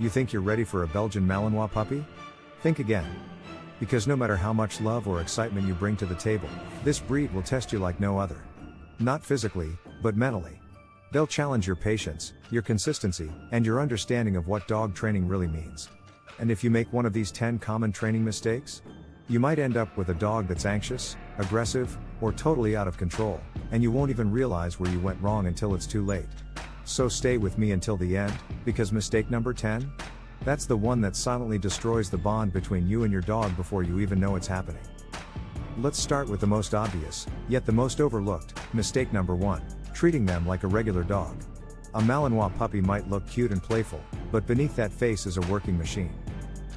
You think you're ready for a Belgian Malinois puppy? Think again. Because no matter how much love or excitement you bring to the table, this breed will test you like no other. Not physically, but mentally. They'll challenge your patience, your consistency, and your understanding of what dog training really means. And if you make one of these 10 common training mistakes, you might end up with a dog that's anxious, aggressive, or totally out of control, and you won't even realize where you went wrong until it's too late. So stay with me until the end, because mistake number 10? That's the one that silently destroys the bond between you and your dog before you even know it's happening. Let's start with the most obvious, yet the most overlooked, mistake number 1, treating them like a regular dog. A Malinois puppy might look cute and playful, but beneath that face is a working machine.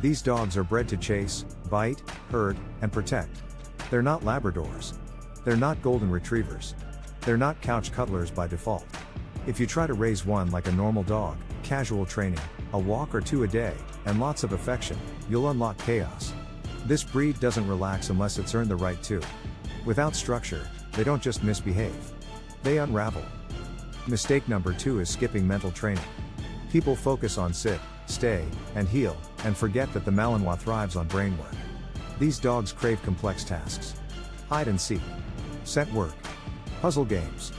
These dogs are bred to chase, bite, herd, and protect. They're not Labradors. They're not golden retrievers. They're not couch cuddlers by default. If you try to raise one like a normal dog, casual training, a walk or two a day, and lots of affection, you'll unlock chaos. This breed doesn't relax unless it's earned the right to. Without structure, they don't just misbehave. They unravel. Mistake number 2 is skipping mental training. People focus on sit, stay, and heel, and forget that the Malinois thrives on brain work. These dogs crave complex tasks. Hide and seek. Scent work. Puzzle games.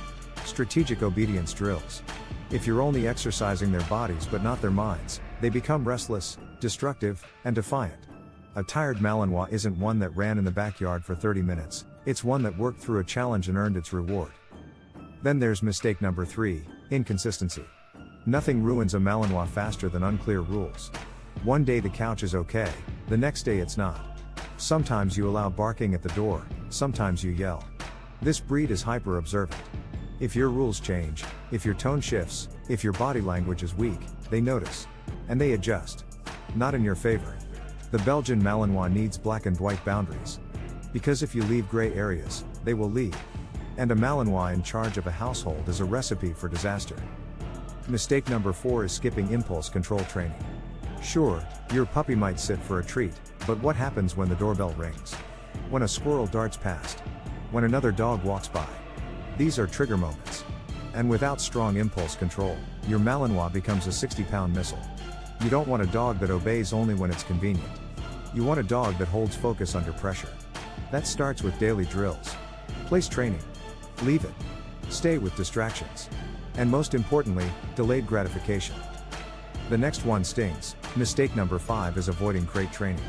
Strategic obedience drills. If you're only exercising their bodies but not their minds, they become restless, destructive, and defiant. A tired Malinois isn't one that ran in the backyard for 30 minutes, it's one that worked through a challenge and earned its reward. Then there's mistake number 3, inconsistency. Nothing ruins a Malinois faster than unclear rules. One day the couch is okay, the next day it's not. Sometimes you allow barking at the door, sometimes you yell. This breed is hyper-observant. If your rules change, if your tone shifts, if your body language is weak, they notice. And they adjust. Not in your favor. The Belgian Malinois needs black and white boundaries. Because if you leave gray areas, they will leave. And a Malinois in charge of a household is a recipe for disaster. Mistake number 4 is skipping impulse control training. Sure, your puppy might sit for a treat, but what happens when the doorbell rings? When a squirrel darts past? When another dog walks by? These are trigger moments. And without strong impulse control, your Malinois becomes a 60-pound missile. You don't want a dog that obeys only when it's convenient. You want a dog that holds focus under pressure. That starts with daily drills. Place training. Leave it. Stay with distractions. And most importantly, delayed gratification. The next one stings. Mistake number 5 is avoiding crate training.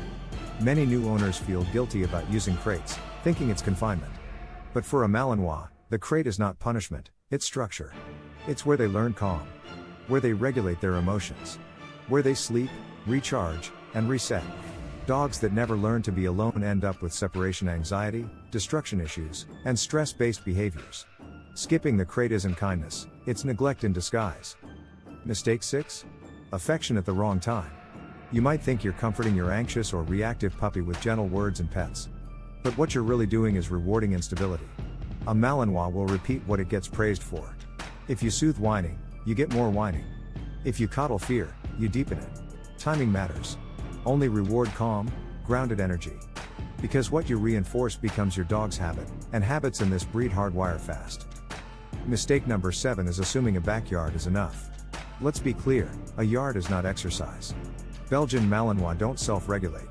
Many new owners feel guilty about using crates, thinking it's confinement. But for a Malinois, the crate is not punishment, it's structure. It's where they learn calm. Where they regulate their emotions. Where they sleep, recharge, and reset. Dogs that never learn to be alone end up with separation anxiety, destruction issues, and stress-based behaviors. Skipping the crate isn't kindness, it's neglect in disguise. Mistake 6? Affection at the wrong time. You might think you're comforting your anxious or reactive puppy with gentle words and pets. But what you're really doing is rewarding instability. A Malinois will repeat what it gets praised for. If you soothe whining, you get more whining. If you coddle fear, you deepen it. Timing matters. Only reward calm, grounded energy. Because what you reinforce becomes your dog's habit, and habits in this breed hardwire fast. Mistake number 7 is assuming a backyard is enough. Let's be clear, a yard is not exercise. Belgian Malinois don't self-regulate.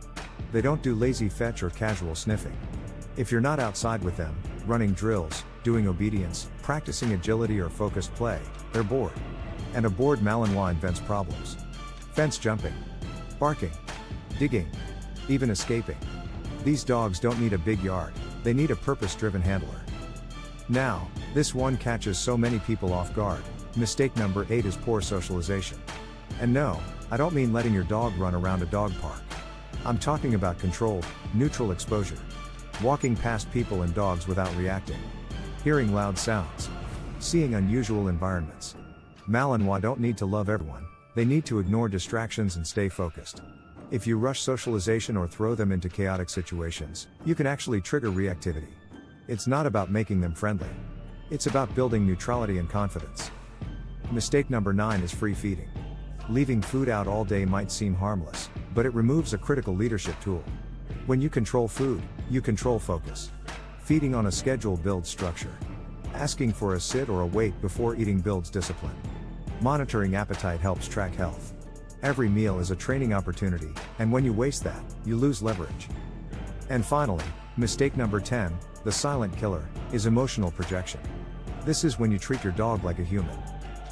They don't do lazy fetch or casual sniffing. If you're not outside with them, running drills, doing obedience, practicing agility or focused play, they're bored. And a bored Malinois invents problems. Fence jumping, barking, digging, even escaping. These dogs don't need a big yard, they need a purpose-driven handler. Now, this one catches so many people off guard. Mistake number 8 is poor socialization. And no, I don't mean letting your dog run around a dog park. I'm talking about controlled, neutral exposure. Walking past people and dogs without reacting. Hearing loud sounds. Seeing unusual environments. Malinois don't need to love everyone, they need to ignore distractions and stay focused. If you rush socialization or throw them into chaotic situations, you can actually trigger reactivity. It's not about making them friendly. It's about building neutrality and confidence. Mistake number 9 is free feeding. Leaving food out all day might seem harmless, but it removes a critical leadership tool. When you control food, you control focus. Feeding on a schedule builds structure. Asking for a sit or a wait before eating builds discipline. Monitoring appetite helps track health. Every meal is a training opportunity, and when you waste that, you lose leverage. And finally, mistake number 10, the silent killer, is emotional projection. This is when you treat your dog like a human.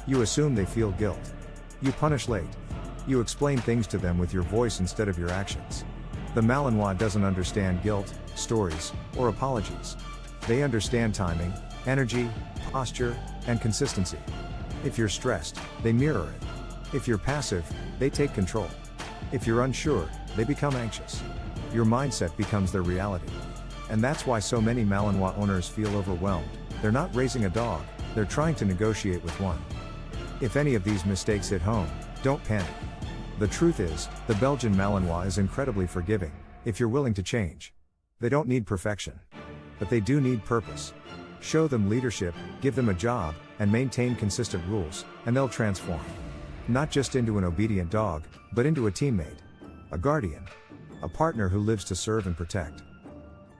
You assume they feel guilt. You punish late. You explain things to them with your voice instead of your actions. The Malinois doesn't understand guilt, stories, or apologies. They understand timing, energy, posture, and consistency. If you're stressed, they mirror it. If you're passive, they take control. If you're unsure, they become anxious. Your mindset becomes their reality. And that's why so many Malinois owners feel overwhelmed. They're not raising a dog, they're trying to negotiate with one. If any of these mistakes hit home, don't panic. The truth is, the Belgian Malinois is incredibly forgiving, if you're willing to change. They don't need perfection. But they do need purpose. Show them leadership, give them a job, and maintain consistent rules, and they'll transform. Not just into an obedient dog, but into a teammate, a guardian, a partner who lives to serve and protect.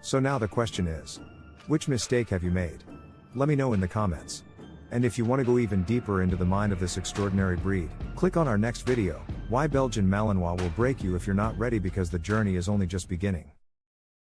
So now the question is, which mistake have you made? Let me know in the comments. And if you want to go even deeper into the mind of this extraordinary breed, click on our next video, Why Belgian Malinois Will Break You If You're Not Ready, because the journey is only just beginning.